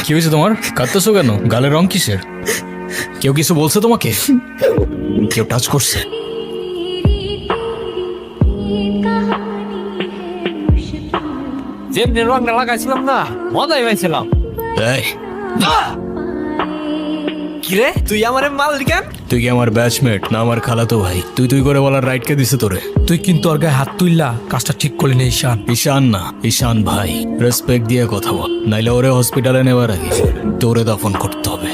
কি হয়েছে তোমার? কাঁদতেছো কেন? গালের রং কিসের? কেউ কিছু বলছে তোমাকে? কেউ টাচ করছে? যেমনি রংটা লাগাইছিলাম না, মজাই পাইছিলাম। এই, কিরে তুই আমারে মাল কেন? তুই কি আমার ব্যাচমেট না আমার খালাতো ভাই? তুই করে বলার রাইট কে দিছে তোরে? তুই কিন্তু ওর গায়ে হাত তুললা, কাজটা ঠিক করলি না ঈশান। ঈশান না, ঈশান ভাই। রেসপেক্ট দিয়ে কথা বল, নাইলে ওরে হসপিটালে নেওয়ার আগে তোরে দাফন করতে হবে।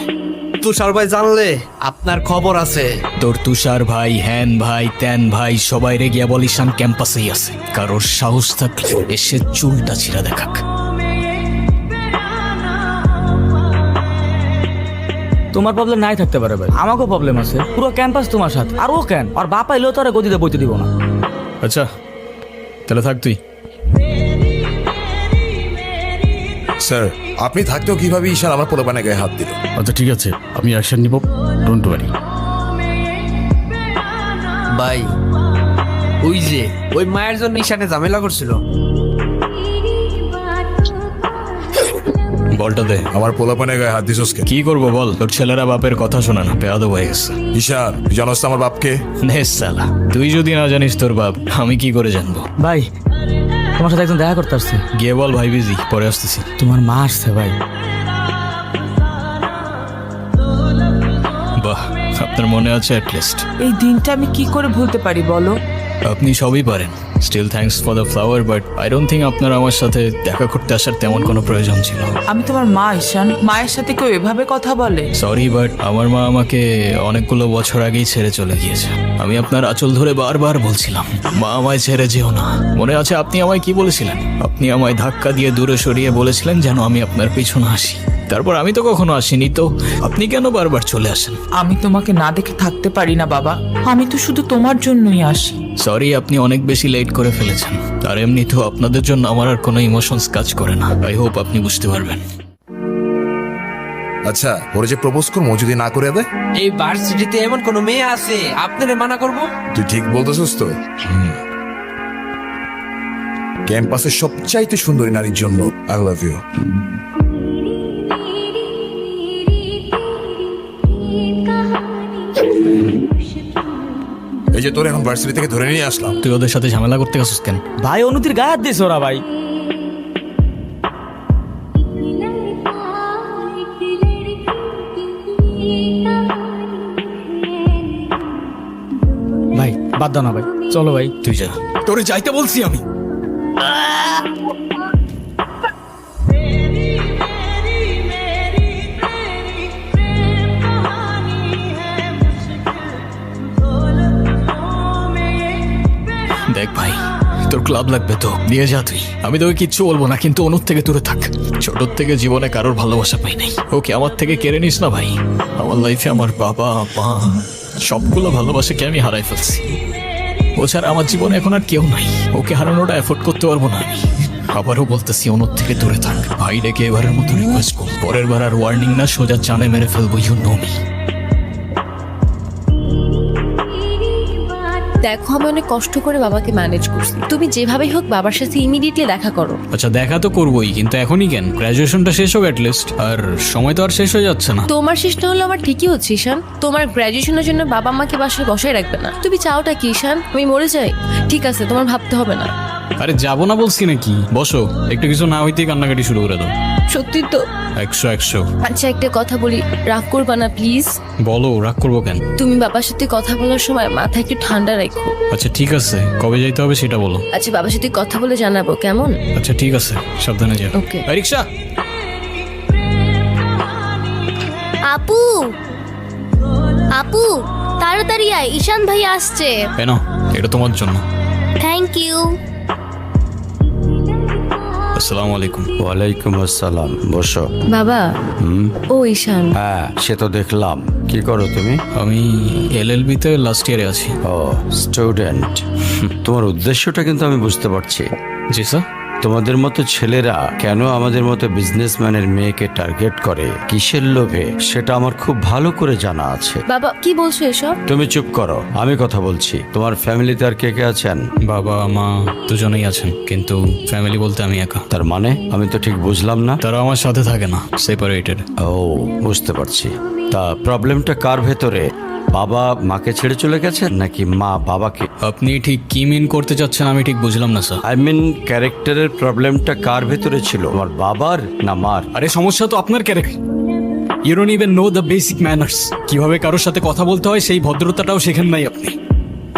তুষার ভাই জানলে আপনার খবর আছে। তোর তুষার ভাই, হ্যান ভাই, ত্যান ভাই, সবাই রে গিয়া বল ঈশান ক্যাম্পাসেই আছে। কারোর সাহস থাকলে এসে চুলটা ছিঁড়া দেখাক। তোমার প্রবলেম নাই থাকতে পারে ভাই, আমাকেও প্রবলেম আছে। পুরো ক্যাম্পাস তোমার সাথে, আর ও কেন? আর বাপ এলেও তো আর গদিতে বইতে দিব না। আচ্ছা তাহলে থাক তুই। স্যার, আপনি থাকতেও কিভাবে ঈশান আমার পোলাপানের গায়ে হাত দিল? আচ্ছা ঠিক আছে, আমি অ্যাকশন নিব, ডোন্ট ওয়ারি। ভাই ওই যে ওই মায়ের জন্য ঈশানে ঝামেলা করছিল। বলটা দে। আমার পোলাপানের গায়ে হাত দিছস কেন? কি করবো বল? তোর ছেলেরা বাপের কথা শোনা না, বেয়াদব হয়ে গেছে। ঈশান, তুই জানোস তো আমার বাপকে? নে সালা, তুই যদি না জানিস তোর বাপ, আমি কি করে জানবো? ভাই তোমার সাথে একজন দেখা করতে আসছে। গিয়ে বল ভাই বিজি, পরে আসতেছি। তোমার মা আসছে ভাই। বাহ, আপনার মনে আছে অ্যাটলিস্ট। এই দিনটা আমি কি করে ভুলতে পারি বলো? আপনি সবই পারেন। Still thanks for the flower, but I don't think আপনার আমার সাথে দেখা করতে আসার তেমন কোনো প্রয়োজন ছিল। আমি তোমার মা ঈশান, মায়ের সাথে কেউ এভাবে কথা বলে? সরি, বাট আমার মা আমাকে অনেকগুলো বছর আগেই ছেড়ে চলে গিয়েছে। আমি আপনার আঁচল ধরে বারবার বলছিলাম, মা আমায় ছেড়ে যেও না। মনে আছে আপনি আমায় কি বলেছিলেন? আপনি আমায় ধাক্কা দিয়ে দূরে সরিয়ে বলেছিলেন যেন আমি আপনার পিছনে আসি। তারপর আমি তো কখনো আসিনি, তো আপনি কেন বারবার চলে আসেন? আমি তোমাকে না দেখে থাকতে পারি না বাবা, আমি তো শুধু তোমার জন্যই আসি। সরি, আপনি অনেক বেশি লেট করে ফেলেছেন। আর এমনিতেও আপনাদের জন্য আমার আর কোনো ইমোশনস কাজ করে না। আই হোপ আপনি বুঝতে পারবেন। আচ্ছা, ওরে যে প্রপোজ করবো যদি না করে দেয়? এই ভার্সিটিতে এমন কোন মেয়ে আছে আপনারে মানা করব? তুই ঠিক বলতেছিস তো? ক্যাম্পাসের সবচাইতে সুন্দরী নারীর জন্য আই লাভ ইউ। এই যে তোর এখন ভার্সিটি থেকে ধরে নিয়ে আসলাম। তুই ওদের সাথে ঝামেলা করতে গেছিস কেন? ভাই অনুতির গায়ে হাত দিয়েছে ওরা ভাই। ভাই বাদ দাও না ভাই, চলো ভাই। তুই যা, তোরে যাইতে বলছি আমি। দেখ ভাই, তোর ক্লাব লাগবে তো দিয়ে যা তুই। আমি তোকে কিচ্ছু বলবো না, কিন্তু অনুর থেকে দূরে থাক। ছোটর থেকে জীবনে কারোর ভালোবাসা পাই নাই। ওকে আমার থেকে কেড়ে নিস না ভাই। আমার লাইফে আমার বাবা মা সবগুলো ভালোবাসাকে আমি হারাই ফেলছি। ও ছাড়া আমার জীবনে এখন আর কেউ নাই। ওকে হারানোটা এফোর্ড করতে পারবো না আমি। আবারও বলতেছি, অনুর থেকে দূরে থাক ভাই। ডেকে এবারের মতো রিকোয়েস্ট কর, পরের বার আর ওয়ার্নিং না, সোজা চানে মেরে ফেলবো। You know me. দেখো আমি অনেক কষ্ট করে বাবাকে ম্যানেজ করছি, তুমি যেভাবেই হোক বাবার সাথে ইমিডিয়েটলি দেখা করো। আচ্ছা দেখা তো করবোই, কিন্তু এখনই কেন? গ্র্যাজুয়েশনটা শেষ হোক অ্যাটলিস্ট। আর সময় তো আর শেষ হয়ে যাচ্ছে না। তোমার শেষ না হলে আমার ঠিকই হচ্ছে ঈশান। তোমার গ্র্যাজুয়েশনের জন্য বাবা মাকে বাসায় বসায় রাখবে না। তুমি চাওটা কি ঈশান? আমি মরে যাই? ঠিক আছে, তোমার ভাবতে হবে না। আরে যাবো না বলছি নাকি? বসো, একটু কিছু না হইতেই কান্নাকাটি শুরু করে দাও। সত্যি তো? 100 আচ্ছা একটা কথা বলি, রাগ করবা না প্লিজ? বলো, রাগ করবো কেন? তুমি বাবার সাথে কথা বলার সময় মাথা একটু ঠান্ডা রাখো। আচ্ছা ঠিক আছে, কবে যাইতে হবে সেটা বলো। আচ্ছা বাবার সাথে কথা বলে জানাবো, কেমন? আচ্ছা ঠিক আছে, সাবধানে যাও। ওকে। এই রিক্সা। আপু, আপু তাড়াতাড়ি আয়, ঈশান ভাই আসছে। কেন? এটা তোমার জন্য। Thank you. আসসালামু আলাইকুম। ওয়ালাইকুম আসসালাম, বসো। বাবা। ও ঈশান। হ্যাঁ সে তো দেখলাম। কি করো তুমি? আমি LLB তে লাস্ট ইয়ারে আছি। ও স্টুডেন্ট। তোমার উদ্দেশ্যটা কিন্তু আমি বুঝতে পারছি। জি স্যার। তোমাদের মতো ছেলেরা কেন আমাদের মতো বিজনেসম্যানের মেয়েকে টার্গেট করে কিসের লোভে সেটা আমার খুব ভালো করে জানা আছে। বাবা কি বলছো এসব? তুমি চুপ করো, আমি কথা বলছি। তোমার ফ্যামিলিতে আর কে কে আছেন? বাবা মা দুজনেই আছেন, কিন্তু ফ্যামিলি বলতে আমি একা। তার মানে আমি তো ঠিক বুঝলাম না। তারা আমার সাথে থাকে না, সেপারেটেড। ও, বুঝতে পারছি। তা প্রবলেমটা কার ভেতরে? বাবা মাকে ছেড়ে চলে গেছে নাকি মা বাবাকে? আপনি ঠিক কি মিন করতে চাচ্ছেন আমি ঠিক বুঝলাম না স্যার। আই মিন ক্যারেক্টারের প্রবলেমটা কার ভেতরে ছিল, আমার বাবার না মার? আরে সমস্যা তো আপনার character. You don't even know the basic manners. কিভাবে কারোর সাথে কথা বলতে হয় সেই ভদ্রতাটাও শেখেন নাই আপনি।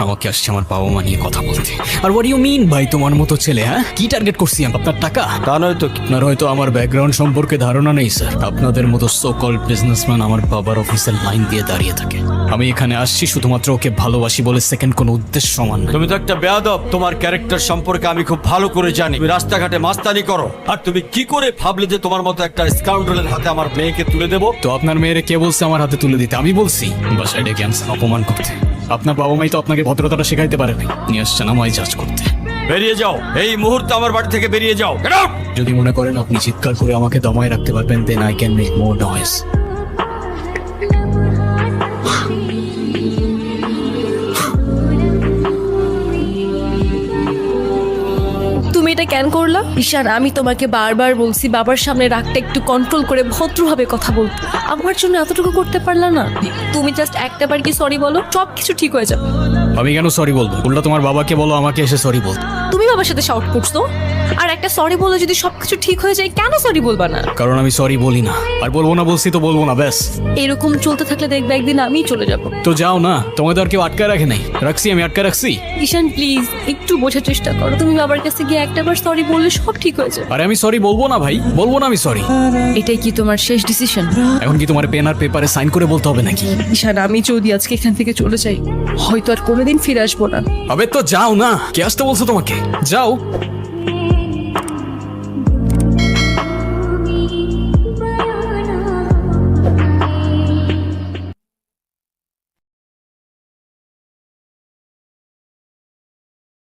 আমাকে আসছে আমার বাবা মা নিয়ে কথা বলতে। আর হোয়াট ইউ মিন ভাই তোমার মতো ছেলে? হ্যাঁ, কি টার্গেট করছি আমি? আপনার টাকা? তা নয় তো কি? আপনার হয়তো আমার ব্যাকগ্রাউন্ড সম্পর্কে ধারণা নেই স্যার। আপনাদের মতো সো কল্ড বিজনেসম্যান আমার বাবার অফিসের লাইন দিয়ে দাঁড়িয়ে থাকে। আমি এখানে আসছি শুধুমাত্র ওকে ভালোবাসি বলে, সেকেন্ড কোনো উদ্দেশ্য সমান না। তুমি তো একটা বেয়াদব। তোমার ক্যারেক্টার সম্পর্কে আমি খুব ভালো করে জানি। তুমি রাস্তাঘাটে মাস্তানি করো, আর তুমি কি করে ভাবলে যে তোমার মতো একটা স্কাউন্ডারের হাতে আমার মেয়েকে তুলে দেবো? তো আপনার মেয়েরে কে বলছে আমার হাতে তুলে দিতে? আমি বলছি? বাসায় ডেকে আনছেন অপমান করতে। আপনার বাবা মাই তো আপনাকে ভদ্রতাটা শেখাইতে পারেনি, নিয়ে আসছেন আমায় জাজ করতে। বেরিয়ে যাও, এই মুহূর্তে আমার বাড়ি থেকে বেরিয়ে যাও। Get out! যদি মনে করেন আপনি চিৎকার করে আমাকে দমায় রাখতে পারবেন, then I can make more noise. তুমি এটা কেন করলা? ঈশান, আমি তোমাকে বারবার বলছি বাবার সামনে রাগটা একটু কন্ট্রোল করে ভদ্রভাবে কথা বলতে। আমার জন্য এতটুকু করতে পারলা না? তুমি জাস্ট একটাবার কি সরি বলো, সব কিছু ঠিক হয়ে যাবে। আমি কেন সরি বলবো? উল্টা তোমার বাবাকে বলো আমাকে এসে সরি বলতে। তুমি বাবার সাথে শাউট করছো, আর একটা সরি বলে যদি সবকিছু ঠিক হয়ে যায়, কেন সরি বলবা না? কারণ আমি সরি বলি না, আর বলবো না। বলছি তো বলবো না, ব্যাস। এরকম চলতে থাকলে দেখবে একদিন আমিই চলে যাব। তো যাও না, তোমাদের আর কেউ আটকায় রাখে নাই। রাখছি, আমি আটকায় রাখছি। ঈশান প্লিজ একটু বোঝার চেষ্টা করো। তুমি বাবার কাছে গিয়ে একটাবার সরি বললে সব ঠিক হয়ে যাবে। আরে আমি সরি বলবো না ভাই, বলবো না আমি সরি। এটাই কি তোমার শেষ ডিসিশন? এখন কি তোমার পেন আর পেপারে সাইন করে বলতে হবে নাকি? ঈশান, আমি যদি আজকে এখান থেকে চলে যাই, হয়তো আর কোনোদিন ফিরে আসবো না। আবে তো যাও না, কে আসতে বলছো তোমাকে? যাও।